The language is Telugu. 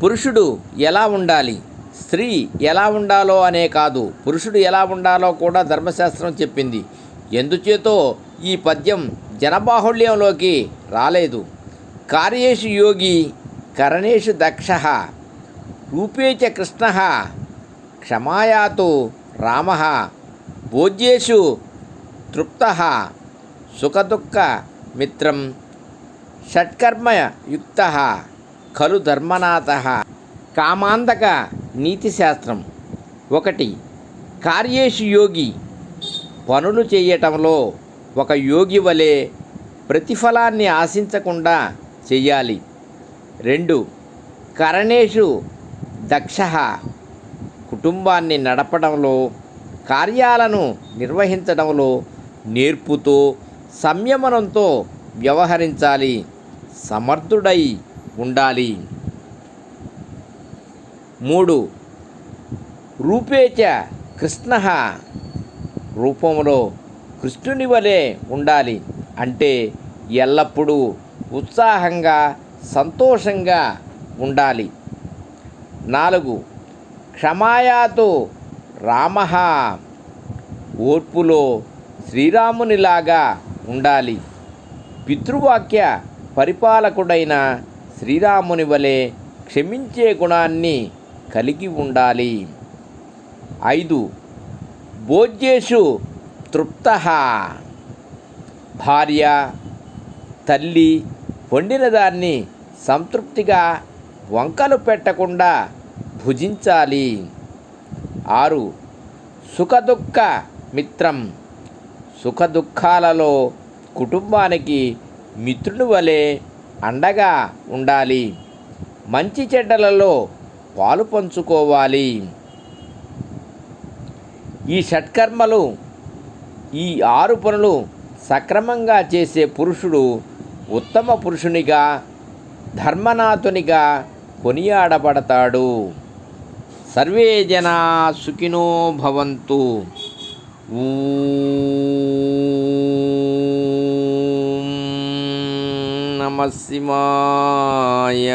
పురుషుడు ఎలా ఉండాలి, స్త్రీ ఎలా ఉండాలో అనే కాదు, పురుషుడు ఎలా ఉండాలో కూడా ధర్మశాస్త్రం చెప్పింది. ఎందుచేతో ఈ పద్యం జనబాహుళ్యంలోకి రాలేదు. కార్యేషు యోగి కరణేషు దక్ష రూపేచ కృష్ణ క్షమాయాతు రామ భోజ్యేషు తృప్త సుఖదుఃఖ మిత్రం షట్కర్మయుక్త ఖలు ధర్మనాథ. కామాంధక నీతిశాస్త్రం 1. కార్యేషు యోగి, పనులు చేయటంలో ఒక యోగి వలె ప్రతిఫలాన్ని ఆశించకుండా చెయ్యాలి. 2. కరణేషు దక్ష, కుటుంబాన్ని నడపడంలో, కార్యాలను నిర్వహించడంలో నేర్పుతో సంయమనంతో వ్యవహరించాలి, సమర్థుడై ఉండాలి. 3. రూపేచ కృష్ణ, రూపంలో కృష్ణుని వలె ఉండాలి, అంటే ఎల్లప్పుడూ ఉత్సాహంగా సంతోషంగా ఉండాలి. 4. క్షమాయాతు రామ, ఓర్పులో శ్రీరామునిలాగా ఉండాలి, పితృవాక్య పరిపాలకుడైన శ్రీరాముని వలె క్షమించే గుణాన్ని కలిగి ఉండాలి. 5. భోజ్యేషు తృప్త, భార్య తల్లి వండిన దాన్ని సంతృప్తిగా వంకలు పెట్టకుండా భుజించాలి. 6. సుఖదుఃఖ మిత్రం, సుఖదుఖాలలో కుటుంబానికి మిత్రుని వలె అండగా ఉండాలి, మంచి చెడ్డలలో పాలు పంచుకోవాలి. ఈ షట్కర్మలు, ఈ 6 పనులు సక్రమంగా చేసే పురుషుడు ఉత్తమ పురుషునిగా, ధర్మనాథునిగా కొనియాడబడతాడు. సర్వే జనా సుఖినో భవంతు. ఓం నమః శివాయ.